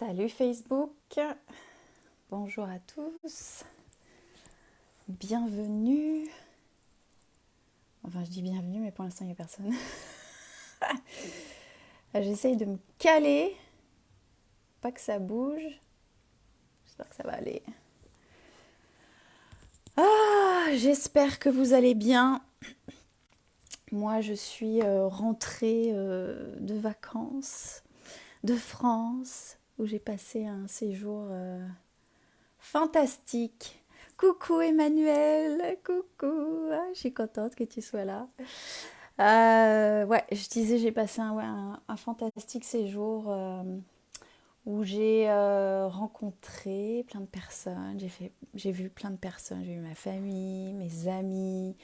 Salut Facebook, bonjour à tous, bienvenue. Enfin, je dis bienvenue, mais pour l'instant, il n'y a personne. J'essaye de me caler, pas que ça bouge. J'espère que ça va aller. J'espère que vous allez bien. Moi, je suis rentrée de vacances de France, où j'ai passé un séjour fantastique. Coucou Emmanuel, coucou, je suis contente que tu sois là. Ouais, je disais, j'ai passé un fantastique séjour où j'ai rencontré plein de personnes, j'ai vu plein de personnes, j'ai vu ma famille, mes amis,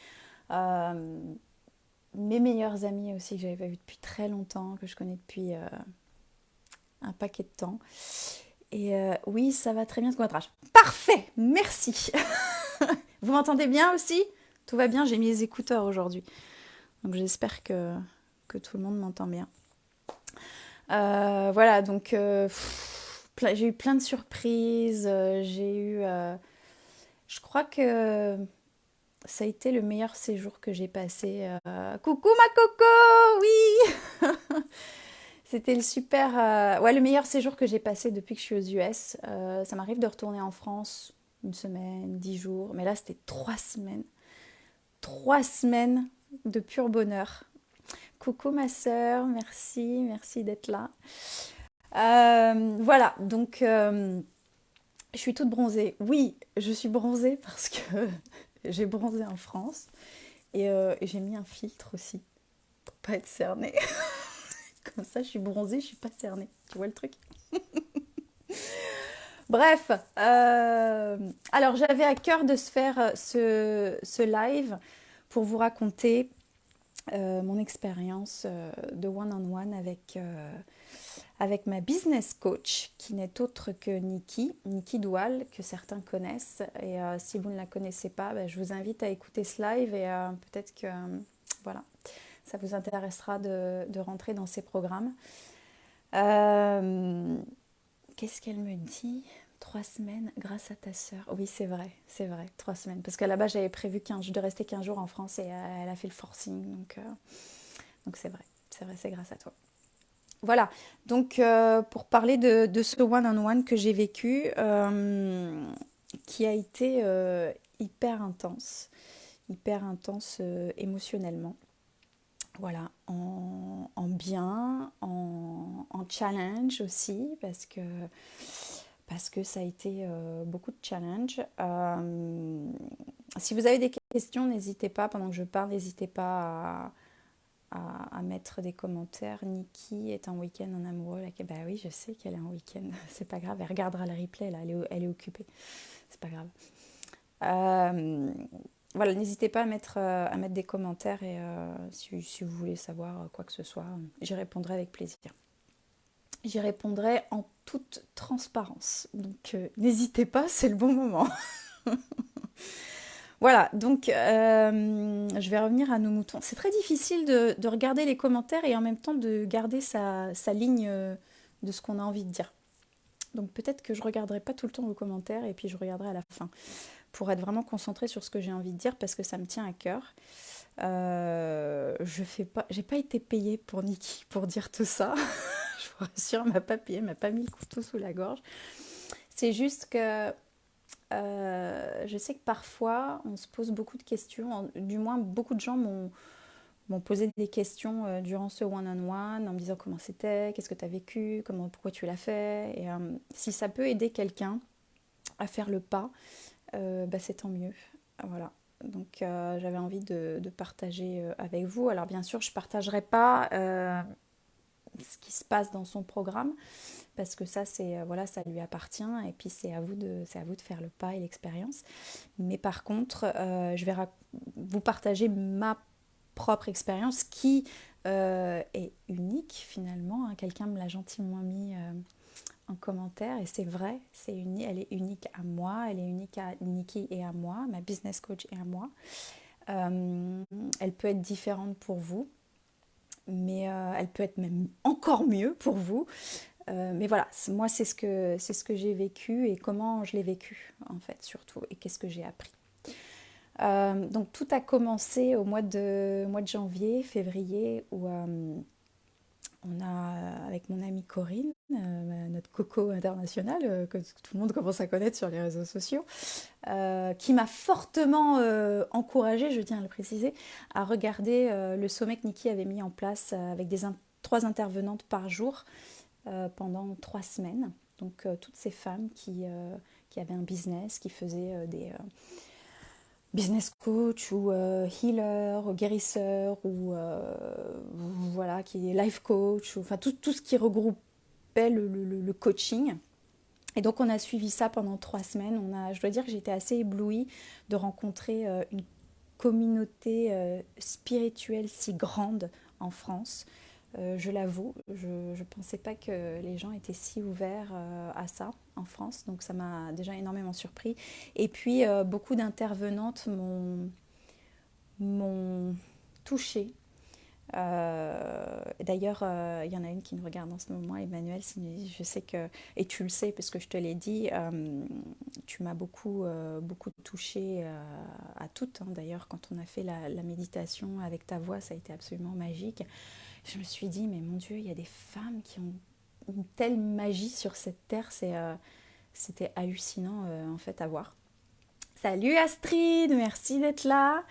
euh, mes meilleurs amis aussi que j'avais pas vu depuis très longtemps, que je connais depuis un paquet de temps. Et oui, ça va très bien ce court-métrage. Parfait, merci. Vous m'entendez bien aussi? Tout va bien, j'ai mis les écouteurs aujourd'hui. Donc j'espère que tout le monde m'entend bien. Voilà, donc j'ai eu plein de surprises. Je crois que ça a été le meilleur séjour que j'ai passé. Coucou ma coco, oui. C'était le meilleur séjour que j'ai passé depuis que je suis aux US. Ça m'arrive de retourner en France une semaine, 10 jours, mais là c'était 3 semaines. 3 semaines de pur bonheur. Coucou ma sœur, merci d'être là. Voilà, donc je suis toute bronzée. Oui, je suis bronzée parce que j'ai bronzé en France et j'ai mis un filtre aussi pour pas être cernée. Comme ça, je suis bronzée, je suis pas cernée. Tu vois le truc? Bref, alors j'avais à cœur de se faire ce live pour vous raconter mon expérience de one-on-one avec ma business coach, qui n'est autre que Nikki Doual, que certains connaissent. Et si vous ne la connaissez pas, ben, je vous invite à écouter ce live et peut-être que voilà, ça vous intéressera de rentrer dans ces programmes. Euh, Qu'est-ce qu'elle me dit? 3 semaines grâce à ta sœur. Oui, c'est vrai, 3 semaines. Parce qu'à la base, j'avais prévu de rester 15 jours en France et elle a fait le forcing. Donc c'est vrai, c'est grâce à toi. Voilà, donc pour parler de ce one-on-one que j'ai vécu, qui a été hyper intense émotionnellement. Voilà, en bien, en challenge aussi, parce que ça a été beaucoup de challenge. Si vous avez des questions, n'hésitez pas, pendant que je parle, n'hésitez pas à mettre des commentaires. Nikki est en week-end en amoureux. Bah oui, je sais qu'elle est en week-end. C'est pas grave, elle regardera le replay, là, elle est occupée. C'est pas grave. Voilà, n'hésitez pas à mettre des commentaires et si vous voulez savoir quoi que ce soit, j'y répondrai avec plaisir. J'y répondrai en toute transparence. Donc n'hésitez pas, c'est le bon moment. Voilà, donc je vais revenir à nos moutons. C'est très difficile de regarder les commentaires et en même temps de garder sa ligne de ce qu'on a envie de dire. Donc peut-être que je ne regarderai pas tout le temps vos commentaires et puis je regarderai à la fin pour être vraiment concentrée sur ce que j'ai envie de dire parce que ça me tient à cœur. J'ai pas été payée pour Nikki pour dire tout ça. Je vous rassure, elle m'a pas payée, elle m'a pas mis le couteau sous la gorge. C'est juste que je sais que parfois on se pose beaucoup de questions, du moins beaucoup de gens m'ont posé des questions durant ce one-on-one en me disant comment c'était, qu'est-ce que tu as vécu, pourquoi tu l'as fait. Et si ça peut aider quelqu'un à faire le pas, bah, c'est tant mieux. Voilà. Donc j'avais envie de partager avec vous. Alors bien sûr, je ne partagerai pas ce qui se passe dans son programme parce que ça c'est voilà, ça lui appartient et puis c'est à vous de faire le pas et l'expérience. Mais par contre, je vais vous partager ma propre expérience qui est unique finalement, hein. Quelqu'un me l'a gentiment mis en commentaire et c'est vrai, elle est unique à moi, elle est unique à Nikki et à moi, ma business coach et à moi. Elle peut être différente pour vous, mais elle peut être même encore mieux pour vous. Mais voilà, moi c'est ce que j'ai vécu et comment je l'ai vécu en fait surtout et qu'est-ce que j'ai appris. Donc tout a commencé au mois de janvier, février où on a avec mon amie Corinne, notre coco international que tout le monde commence à connaître sur les réseaux sociaux, qui m'a fortement encouragée, je tiens à le préciser, à regarder le sommet que Niki avait mis en place avec 3 intervenantes par jour pendant 3 semaines. Donc toutes ces femmes qui avaient un business, qui faisaient des business coach ou healer, ou guérisseur ou voilà, qui est life coach, ou, enfin tout ce qui regroupait le coaching. Et donc on a suivi ça pendant 3 semaines. Je dois dire que j'étais assez éblouie de rencontrer une communauté spirituelle si grande en France. Je l'avoue, je ne pensais pas que les gens étaient si ouverts à ça en France, donc ça m'a déjà énormément surpris. Et puis beaucoup d'intervenantes m'ont touchée. D'ailleurs, il y en a une qui nous regarde en ce moment, Emmanuel. Je sais que, et tu le sais parce que je te l'ai dit, tu m'as beaucoup touchée à toutes. Hein. D'ailleurs, quand on a fait la méditation avec ta voix, ça a été absolument magique. Je me suis dit, mais mon Dieu, il y a des femmes qui ont une telle magie sur cette terre. C'était hallucinant en fait à voir. Salut Astrid, merci d'être là.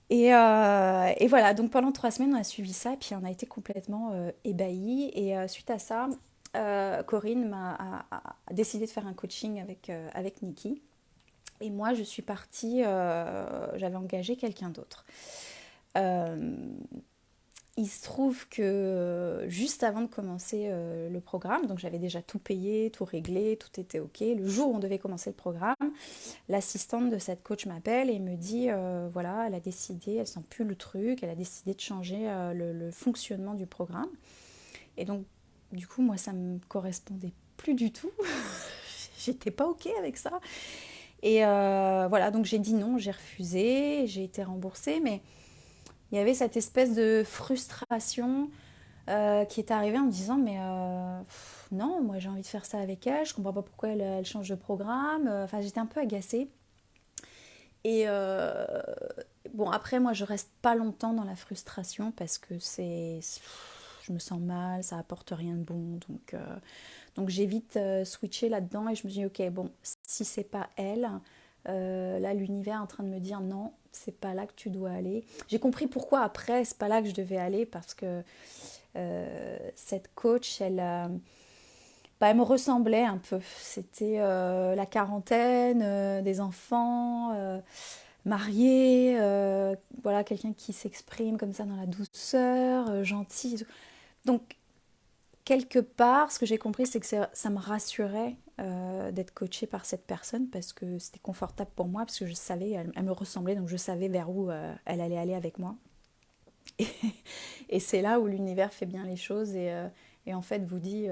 Et voilà, donc pendant 3 semaines, on a suivi ça, et puis on a été complètement ébahis. Et suite à ça, Corinne a décidé de faire un coaching avec Niki. Et moi, je suis partie, j'avais engagé quelqu'un d'autre. Euh, il se trouve que juste avant de commencer le programme, donc j'avais déjà tout payé, tout réglé, tout était OK. Le jour où on devait commencer le programme, l'assistante de cette coach m'appelle et me dit voilà, elle a décidé, elle sent plus le truc, elle a décidé de changer le fonctionnement du programme. Et donc, du coup, moi, ça me correspondait plus du tout. J'étais pas OK avec ça. Et voilà, donc j'ai dit non, j'ai refusé, j'ai été remboursée, mais il y avait cette espèce de frustration qui est arrivée en me disant mais non, moi j'ai envie de faire ça avec elle, je comprends pas pourquoi elle change de programme. Enfin, j'étais un peu agacée. Et bon, après, moi je reste pas longtemps dans la frustration parce que je me sens mal, ça apporte rien de bon. Donc j'ai vite switché là-dedans et je me suis dit, ok, bon, si c'est pas elle, là l'univers est en train de me dire non, c'est pas là que tu dois aller. J'ai compris pourquoi après, c'est pas là que je devais aller parce que cette coach, elle me ressemblait un peu. C'était la quarantaine, des enfants, mariés, voilà, quelqu'un qui s'exprime comme ça dans la douceur, gentil. Donc, quelque part, ce que j'ai compris, c'est que ça me rassurait d'être coachée par cette personne parce que c'était confortable pour moi, parce que je savais, elle me ressemblait, donc je savais vers où elle allait aller avec moi. Et, et c'est là où l'univers fait bien les choses et en fait vous dit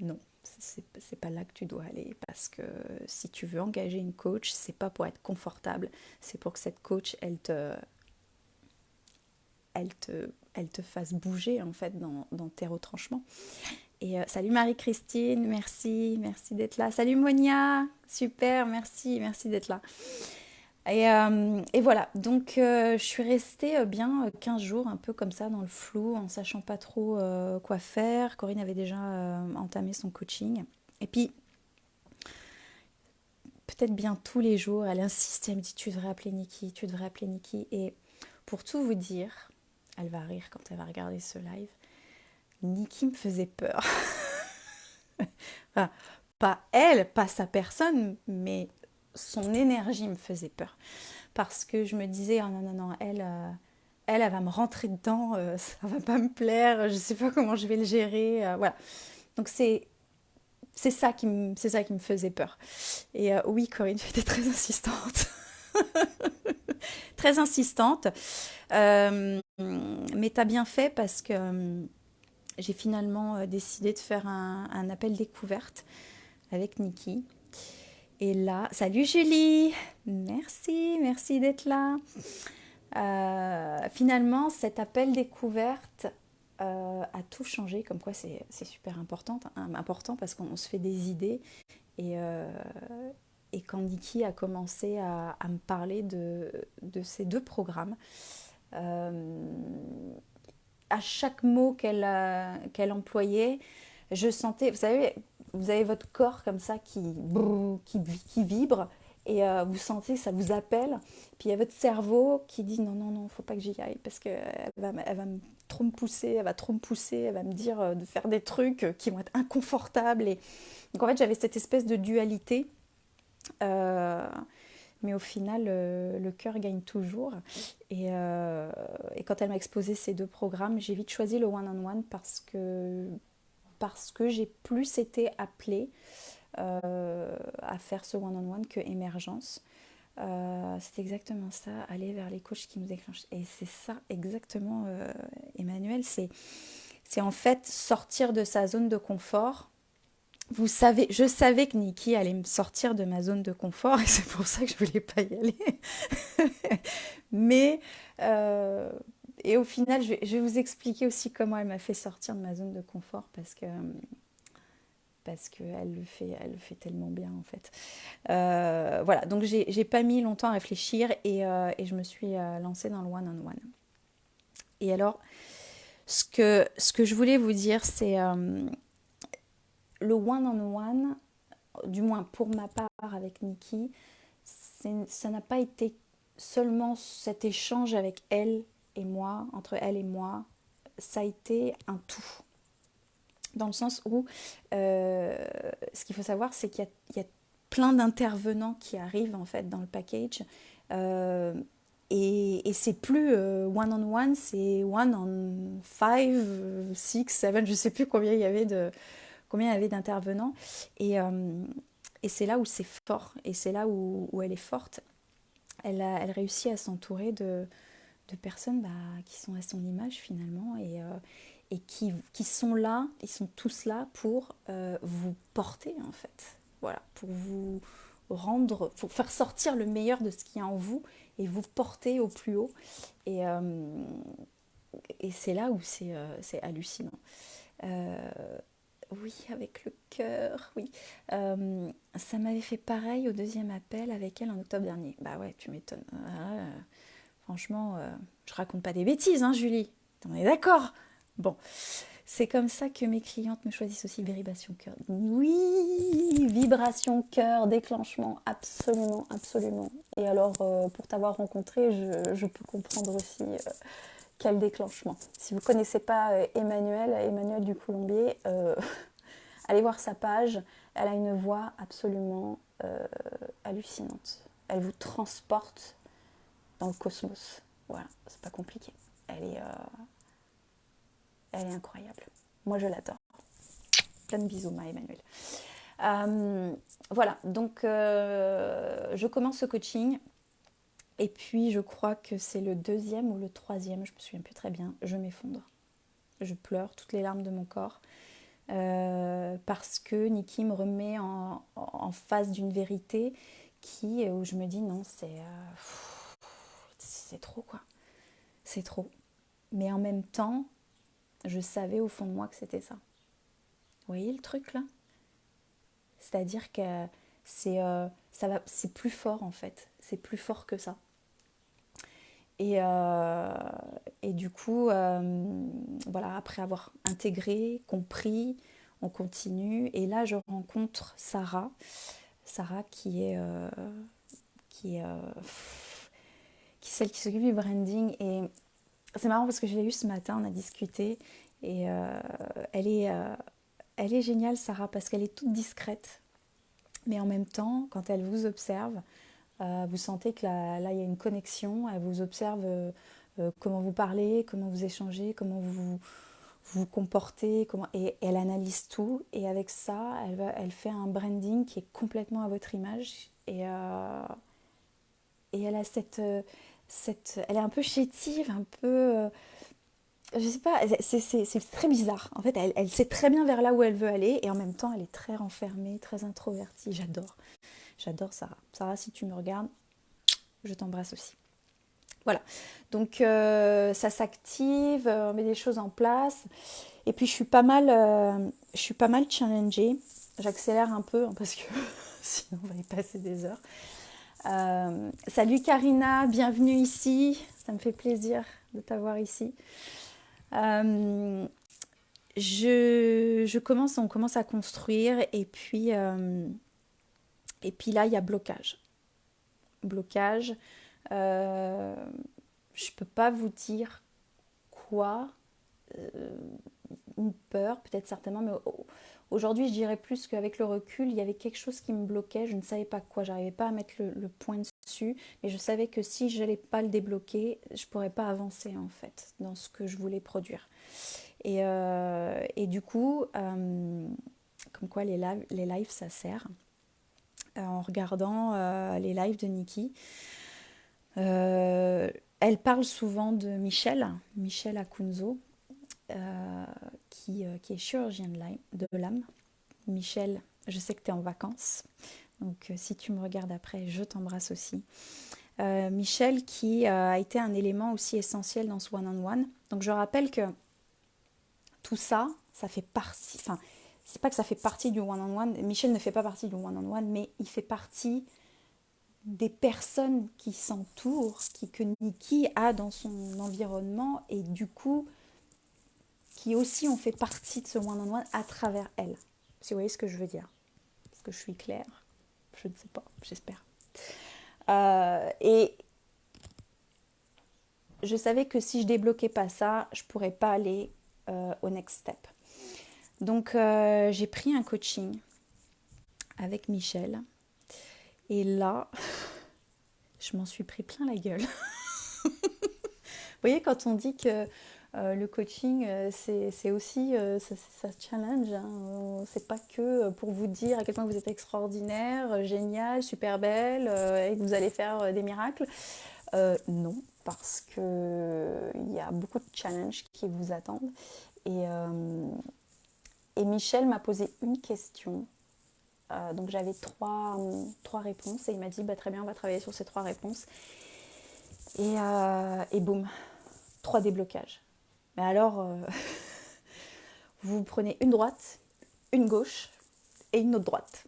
non, c'est pas là que tu dois aller parce que si tu veux engager une coach, c'est pas pour être confortable, c'est pour que cette coach, elle te fasse bouger en fait dans tes retranchements. Et salut Marie-Christine, merci d'être là. Salut Monia, super, merci d'être là. Et voilà, donc je suis restée bien 15 jours, un peu comme ça, dans le flou, en sachant pas trop quoi faire. Corinne avait déjà entamé son coaching. Et puis, peut-être bien tous les jours, elle insiste, elle me dit, tu devrais appeler Niki, tu devrais appeler Niki. Et pour tout vous dire, elle va rire quand elle va regarder ce live, Niki me faisait peur. Enfin, pas elle, pas sa personne, mais son énergie me faisait peur. Parce que je me disais, oh non, non, non, elle va me rentrer dedans, ça va pas me plaire, je sais pas comment je vais le gérer. Voilà. Donc c'est ça qui me faisait peur. Et oui, Corinne, tu étais très insistante. Très insistante. Mais t'as bien fait parce que j'ai finalement décidé de faire un appel découverte avec Niki. Et là, salut Julie, merci d'être là. Finalement, cet appel découverte a tout changé, comme quoi c'est super important, hein, important parce qu'on se fait des idées. Et, euh, et quand Nikki a commencé à me parler de ces deux programmes, euh, à chaque mot qu'elle employait, je sentais, vous savez, vous avez votre corps comme ça qui vibre et vous sentez, ça vous appelle. Puis il y a votre cerveau qui dit non, non, non, faut pas que j'y aille parce qu'elle va trop me pousser, elle va trop me pousser, elle va me dire de faire des trucs qui vont être inconfortables. Et... Donc en fait, j'avais cette espèce de dualité. Euh, mais au final, le cœur gagne toujours. Et quand elle m'a exposé ces deux programmes, j'ai vite choisi le one-on-one parce que j'ai plus été appelée à faire ce one-on-one que émergence. C'est exactement ça, aller vers les coachs qui nous déclenchent. Et c'est ça exactement, Emmanuel, c'est en fait sortir de sa zone de confort. Vous savez, je savais que Nikki allait me sortir de ma zone de confort et c'est pour ça que je voulais pas y aller. Mais, euh, et au final, je vais vous expliquer aussi comment elle m'a fait sortir de ma zone de confort parce qu'elle le fait tellement bien en fait. Voilà, donc j'ai pas mis longtemps à réfléchir et je me suis lancée dans le one-on-one. Et alors, ce que je voulais vous dire, c'est le one-on-one, du moins pour ma part avec Nikki, ça n'a pas été seulement cet échange avec elle et moi, entre elle et moi, ça a été un tout. Dans le sens où ce qu'il faut savoir, c'est qu'il y a plein d'intervenants qui arrivent en fait dans le package. Euh, et c'est plus one on one, c'est one on five, six, seven, je sais plus combien il y avait d'intervenants. Et, euh, et c'est là où c'est fort, et c'est là où elle est forte. Elle réussit à s'entourer de personnes qui sont à son image finalement et qui sont là, ils sont tous là pour vous porter en fait. Voilà, pour vous rendre, pour faire sortir le meilleur de ce qu'il y a en vous et vous porter au plus haut. Et, euh, et c'est là où c'est hallucinant. Euh, oui, avec le cœur, oui. Ça m'avait fait pareil au deuxième appel avec elle en octobre dernier. Bah ouais, tu m'étonnes. Franchement, je raconte pas des bêtises, hein, Julie. On est d'accord. Bon, c'est comme ça que mes clientes me choisissent aussi vibration cœur. Oui, vibration cœur, déclenchement, absolument, absolument. Et alors, pour t'avoir rencontré, je peux comprendre aussi quel déclenchement. Si vous ne connaissez pas Emmanuel du Colombier, allez voir sa page. Elle a une voix absolument hallucinante. Elle vous transporte dans le cosmos. Voilà, c'est pas compliqué. Elle est incroyable. Moi, je l'adore. Plein de bisous, ma Emmanuel. Voilà, donc je commence ce coaching. Et puis, je crois que c'est le deuxième ou le troisième, je me souviens plus très bien. Je m'effondre. Je pleure toutes les larmes de mon corps. Parce que Nikki me remet en face d'une vérité où je me dis non, c'est trop quoi. C'est trop. Mais en même temps, je savais au fond de moi que c'était ça. Vous voyez le truc là? C'est-à-dire que c'est plus fort en fait. C'est plus fort que ça. Et, euh, et du coup, voilà, après avoir intégré, compris, on continue. Et là, je rencontre Sarah. Sarah qui est, euh, qui est celle qui s'occupe du branding. Et c'est marrant parce que je l'ai eue ce matin, on a discuté. Et elle est, euh, elle est géniale, Sarah, parce qu'elle est toute discrète. Mais en même temps, quand elle vous observe, vous sentez que là, il y a une connexion. Elle vous observe comment vous parlez, comment vous échangez, comment vous vous comportez, et elle analyse tout. Et avec ça, elle fait un branding qui est complètement à votre image. Et elle a elle est un peu chétive, un peu... je sais pas, c'est très bizarre. En fait, elle sait très bien vers là où elle veut aller. Et en même temps, elle est très renfermée, très introvertie. J'adore. J'adore Sarah. Sarah, si tu me regardes, je t'embrasse aussi. Voilà, donc ça s'active, on met des choses en place. Et puis je suis pas mal challengée. J'accélère un peu hein, parce que sinon on va y passer des heures. Salut Karina, bienvenue ici. Ça me fait plaisir de t'avoir ici. Euh, on commence à construire et puis là il y a blocage. Blocage. Euh, je peux pas vous dire quoi. euh, une peur, peut-être certainement, mais aujourd'hui, je dirais plus qu'avec le recul, il y avait quelque chose qui me bloquait, je ne savais pas quoi, j'arrivais pas à mettre le point dessus, mais je savais que si je n'allais pas le débloquer, je pourrais pas avancer en fait dans ce que je voulais produire. Et du coup, comme quoi les lives ça sert. En regardant les lives de Nikki, euh, elle parle souvent de Michel Akunzo, euh, qui est chirurgien de l'âme. Michel, je sais que tu es en vacances, donc si tu me regardes après, je t'embrasse aussi. Michel qui a été un élément aussi essentiel dans ce one-on-one. Donc je rappelle que tout ça, ça fait partie, enfin, c'est pas que ça fait partie du one-on-one, Michel ne fait pas partie du one-on-one, mais il fait partie des personnes qui s'entourent, que Nikki a dans son environnement, et du coup, qui aussi ont fait partie de ce one-on-one à travers elle. Si vous voyez ce que je veux dire. Est-ce que je suis claire? Je ne sais pas, j'espère. Et je savais que si je débloquais pas ça, je pourrais pas aller au next step. Donc j'ai pris un coaching avec Michel. Et là, je m'en suis pris plein la gueule. Vous voyez, quand on dit que le coaching, c'est aussi, ça challenge. Hein. C'est pas que pour vous dire à quel point vous êtes extraordinaire, génial, super belle, et que vous allez faire des miracles. Non, parce que il y a beaucoup de challenges qui vous attendent. Et, euh, et Michel m'a posé une question. Donc j'avais trois réponses et il m'a dit bah, très bien, on va travailler sur ces trois réponses. Et boum, trois déblocages. Mais alors, vous prenez une droite, une gauche et une autre droite,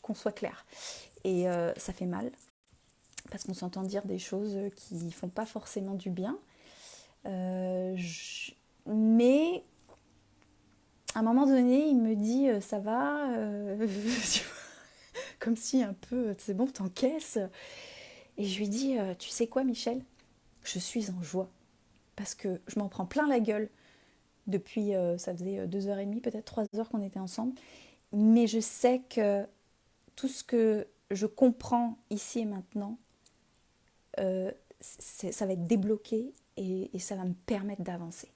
qu'on soit clair. Et ça fait mal, parce qu'on s'entend dire des choses qui ne font pas forcément du bien. Mais à un moment donné, il me dit ça va, comme si un peu c'est bon, t'encaisses. Et je lui dis tu sais quoi, Michel, je suis en joie parce que je m'en prends plein la gueule depuis ça faisait 2h30, peut-être 3 heures qu'on était ensemble. Mais je sais que tout ce que je comprends ici et maintenant, ça va être débloqué et ça va me permettre d'avancer.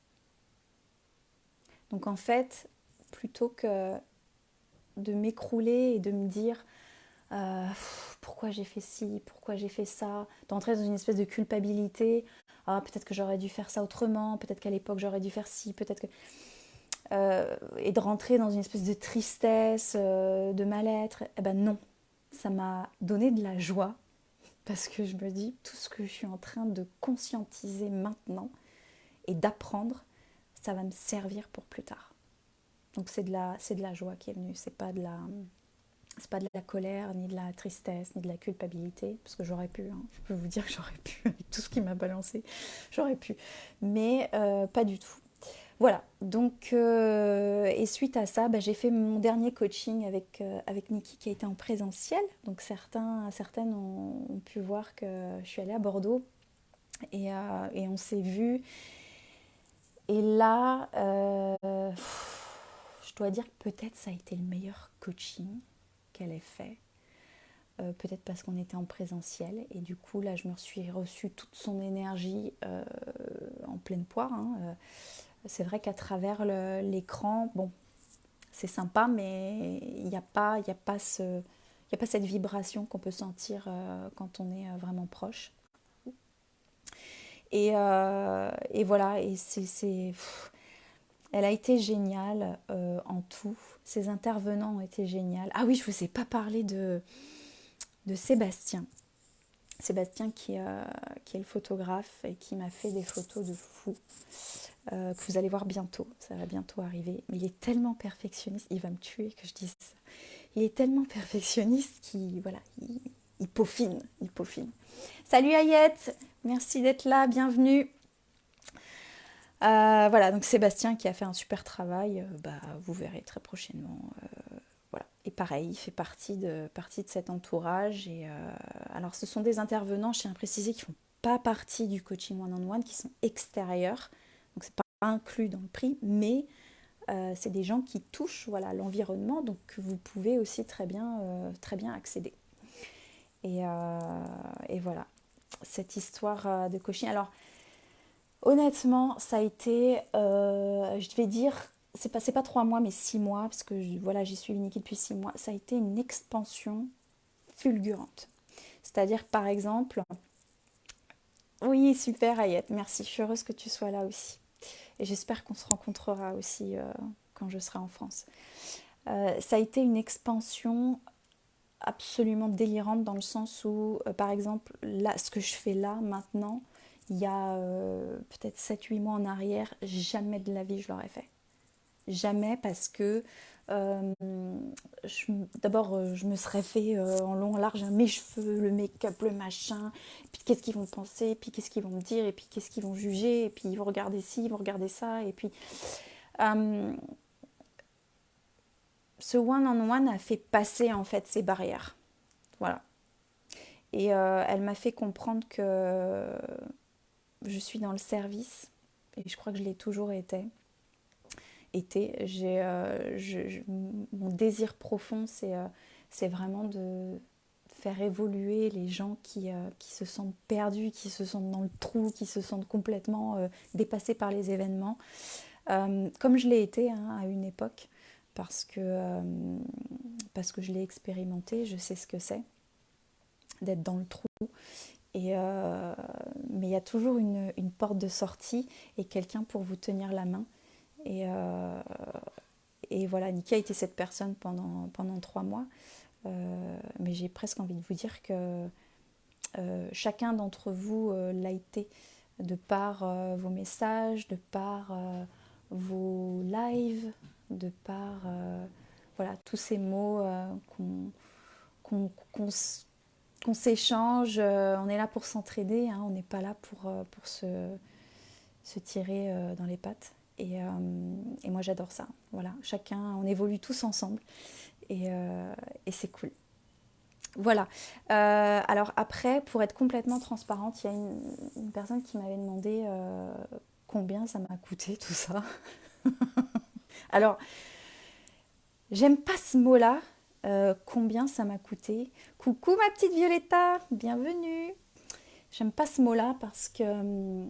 Donc en fait, plutôt que de m'écrouler et de me dire pourquoi j'ai fait ci, pourquoi j'ai fait ça, d'entrer dans une espèce de culpabilité, ah peut-être que j'aurais dû faire ça autrement, peut-être qu'à l'époque j'aurais dû faire ci, peut-être que... et de rentrer dans une espèce de tristesse, de mal-être, eh ben non, ça m'a donné de la joie parce que je me dis tout ce que je suis en train de conscientiser maintenant et d'apprendre, ça va me servir pour plus tard. Donc c'est de la joie qui est venue, c'est pas de la colère, ni de la tristesse, ni de la culpabilité, parce que j'aurais pu, hein, je peux vous dire que j'aurais pu, avec tout ce qui m'a balancé, j'aurais pu, mais pas du tout. Voilà, donc, et suite à ça, bah, j'ai fait mon dernier coaching avec Nikki qui a été en présentiel. Donc certaines ont pu voir que je suis allée à Bordeaux et on s'est vu. Et là, je dois dire que peut-être ça a été le meilleur coaching qu'elle ait fait. Peut-être parce qu'on était en présentiel et du coup là je me suis reçue toute son énergie en pleine poire. Hein. C'est vrai qu'à travers l'écran, bon, c'est sympa, mais il n'y a pas, cette vibration qu'on peut sentir quand on est vraiment proche. Et voilà, elle a été géniale en tout. Ses intervenants ont été géniaux. Ah oui, je ne vous ai pas parlé de Sébastien. Sébastien qui est le photographe et qui m'a fait des photos de fou, que vous allez voir bientôt, ça va bientôt arriver. Mais il est tellement perfectionniste, il va me tuer que je dise ça. Il est tellement perfectionniste qu'il voilà, il peaufine, il peaufine. Salut Ayette, merci d'être là, bienvenue. Voilà, donc Sébastien qui a fait un super travail, vous verrez très prochainement. Voilà. Et pareil, il fait partie de cet entourage. Et, alors, ce sont des intervenants, je tiens à préciser, qui ne font pas partie du coaching one-on-one, qui sont extérieurs. Donc, ce n'est pas inclus dans le prix, mais c'est des gens qui touchent voilà, l'environnement, donc vous pouvez aussi très bien accéder. Et voilà, cette histoire de coaching. Alors, honnêtement, ça a été, je vais dire, c'est pas 3 mois, mais 6 mois, parce que voilà, j'y suis une équipe depuis 6 mois. Ça a été une expansion fulgurante. C'est-à-dire, par exemple, oui, super, Ayette, merci, je suis heureuse que tu sois là aussi. Et j'espère qu'on se rencontrera aussi quand je serai en France. Ça a été une expansion absolument délirante dans le sens où, par exemple, là, ce que je fais là, maintenant, il y a peut-être 7-8 mois en arrière, jamais de la vie je l'aurais fait. Jamais parce que euh, d'abord je me serais fait en long en large mes cheveux, le make-up, le machin, puis qu'est-ce qu'ils vont penser, puis qu'est-ce qu'ils vont me dire, et puis qu'est-ce qu'ils vont juger, et puis ils vont regarder ci, ils vont regarder ça, et puis euh, ce one-on-one a fait passer en fait ces barrières. Voilà. Et elle m'a fait comprendre que je suis dans le service, et je crois que je l'ai toujours été. Mon désir profond, c'est vraiment de faire évoluer les gens qui se sentent perdus, qui se sentent dans le trou, qui se sentent complètement dépassés par les événements. Comme je l'ai été hein, à une époque, parce que je l'ai expérimenté, je sais ce que c'est d'être dans le trou. Mais il y a toujours une porte de sortie et quelqu'un pour vous tenir la main. Et, euh, et voilà, Niki a été cette personne pendant 3 mois. Mais j'ai presque envie de vous dire que chacun d'entre vous l'a été de par vos messages, de par vos lives, de par voilà, tous ces mots qu'on qu'on qu'on s'échange. On est là pour s'entraider, hein, on n'est pas là pour se tirer dans les pattes. Et moi j'adore ça. Voilà, chacun, on évolue tous ensemble et c'est cool. Voilà. Alors après, pour être complètement transparente, il y a une personne qui m'avait demandé combien ça m'a coûté tout ça. Alors, j'aime pas ce mot-là. Combien ça m'a coûté. Coucou ma petite Violetta, bienvenue. J'aime pas ce mot-là parce que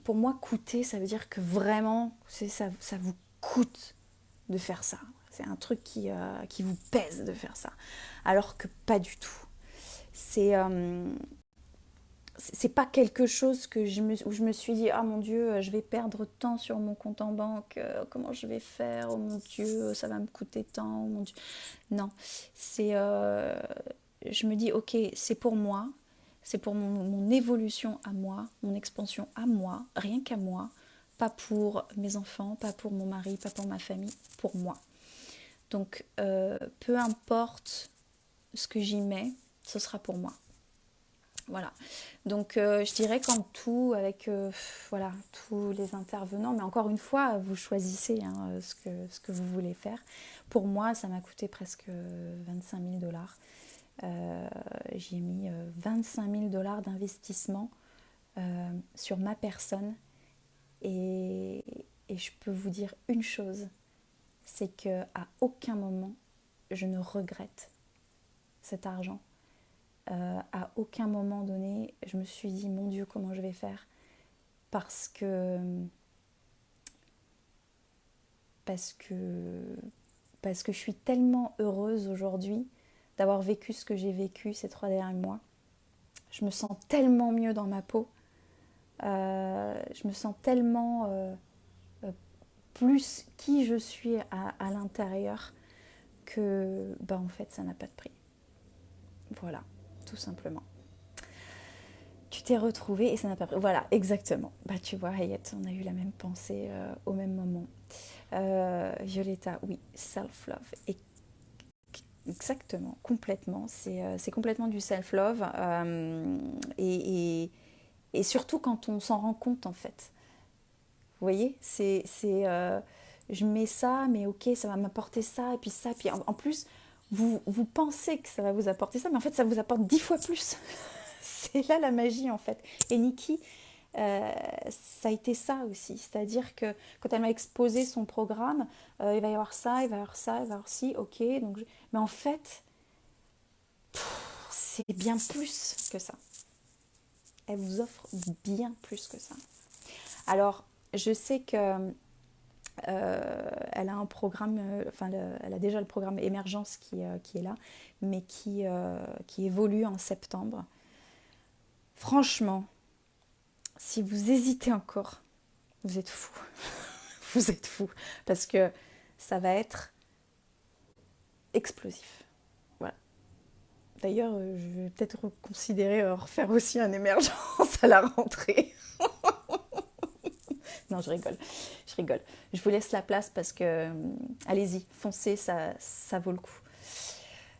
pour moi, coûter, ça veut dire que vraiment, ça vous coûte de faire ça. C'est un truc qui vous pèse de faire ça. Alors que pas du tout. C'est c'est pas quelque chose où je me suis dit ah mon Dieu je vais perdre tant sur mon compte en banque, comment je vais faire, oh mon Dieu ça va me coûter tant, oh mon Dieu. Non, c'est je me dis ok c'est pour moi, c'est pour mon évolution à moi, mon expansion à moi, rien qu'à moi, pas pour mes enfants, pas pour mon mari, pas pour ma famille, pour moi. Donc peu importe ce que j'y mets, ce sera pour moi. Voilà. Donc je dirais qu'en tout, avec voilà, tous les intervenants, mais encore une fois, vous choisissez hein, ce que vous voulez faire. Pour moi, ça m'a coûté presque 25 000 dollars. J'y ai mis 25 000 dollars d'investissement sur ma personne. Et je peux vous dire une chose, c'est qu'à aucun moment, je ne regrette cet argent. À aucun moment donné, je me suis dit, mon Dieu, comment je vais faire parce que, parce que, parce que je suis tellement heureuse aujourd'hui d'avoir vécu ce que j'ai vécu ces 3 derniers mois. Je me sens tellement mieux dans ma peau. Je me sens tellement plus qui je suis à l'intérieur que, en fait, ça n'a pas de prix. Voilà, tout simplement. Tu t'es retrouvée et ça n'a pas pris. Voilà, exactement. Bah tu vois, Hayat, on a eu la même pensée au même moment. Violetta, oui, self-love. Exactement, complètement. C'est complètement du self-love. Et surtout quand on s'en rend compte, en fait. Vous voyez, je mets ça, mais ok, ça va m'apporter ça, et puis ça. Puis en plus, vous pensez que ça va vous apporter ça, mais en fait, ça vous apporte 10 fois plus. C'est là la magie, en fait. Et Nikki, ça a été ça aussi. C'est-à-dire que quand elle m'a exposé son programme, il va y avoir ça, il va y avoir ça, il va y avoir ci, ok. Mais en fait, c'est bien plus que ça. Elle vous offre bien plus que ça. Alors, je sais que elle a un programme, enfin, elle a déjà le programme Émergence qui est là, mais qui évolue en septembre. Franchement, si vous hésitez encore, vous êtes fou. Vous êtes fou. Parce que ça va être explosif. Voilà. D'ailleurs, je vais peut-être considérer refaire aussi un émergence à la rentrée. Non, je rigole. Je rigole. Je vous laisse la place parce que, allez-y, foncez, ça vaut le coup.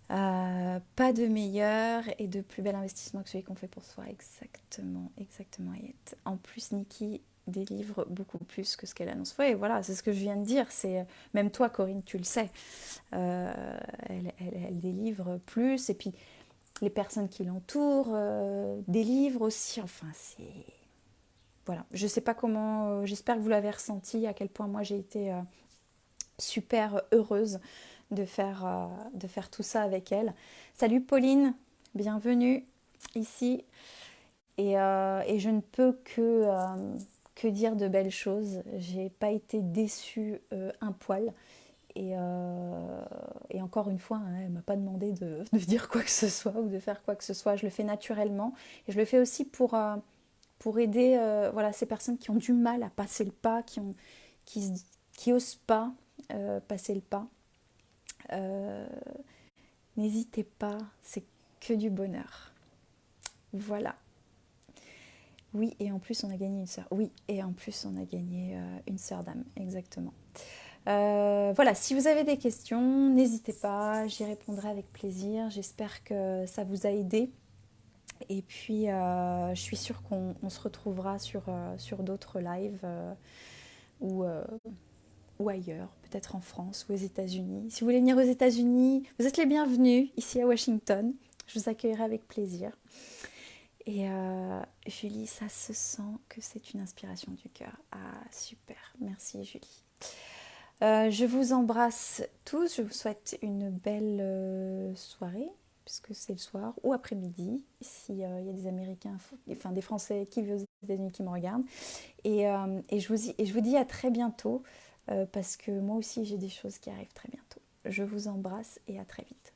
Pas de meilleur et de plus bel investissement que celui qu'on fait pour soi. Exactement, exactement. Ayette. En plus, Nikki délivre beaucoup plus que ce qu'elle annonce. Ouais, voilà, c'est ce que je viens de dire. C'est même toi, Corinne, tu le sais. Elle délivre plus. Et puis, les personnes qui l'entourent délivrent aussi. Enfin, c'est... Voilà. Je sais pas comment... j'espère que vous l'avez ressenti, à quel point moi j'ai été super heureuse de faire tout ça avec elle. Salut Pauline, bienvenue ici. Et je ne peux que dire de belles choses. J'ai pas été déçue un poil. Et encore une fois, hein, elle m'a pas demandé de dire quoi que ce soit ou de faire quoi que ce soit. Je le fais naturellement. Et je le fais aussi pour aider voilà, ces personnes qui ont du mal à passer le pas, qui, qui osent pas passer le pas. Euh, N'hésitez pas, c'est que du bonheur. Voilà. Oui, et en plus on a gagné une sœur. Oui, et en plus on a gagné une sœur d'âme, exactement. Voilà, si vous avez des questions, n'hésitez pas, j'y répondrai avec plaisir. J'espère que ça vous a aidé. Et puis, je suis sûre qu'on se retrouvera sur d'autres lives ou, euh, ou ailleurs, peut-être en France ou aux États-Unis. Si vous voulez venir aux États-Unis, vous êtes les bienvenus ici à Washington. Je vous accueillerai avec plaisir. Et Julie, ça se sent que c'est une inspiration du cœur. Ah, super. Merci Julie. Je vous embrasse tous. Je vous souhaite une belle soirée, puisque c'est le soir, ou après-midi, s'il y a des Américains, enfin des Français qui vivent aux États-Unis qui me regardent. Et je vous dis à très bientôt, parce que moi aussi j'ai des choses qui arrivent très bientôt. Je vous embrasse et à très vite.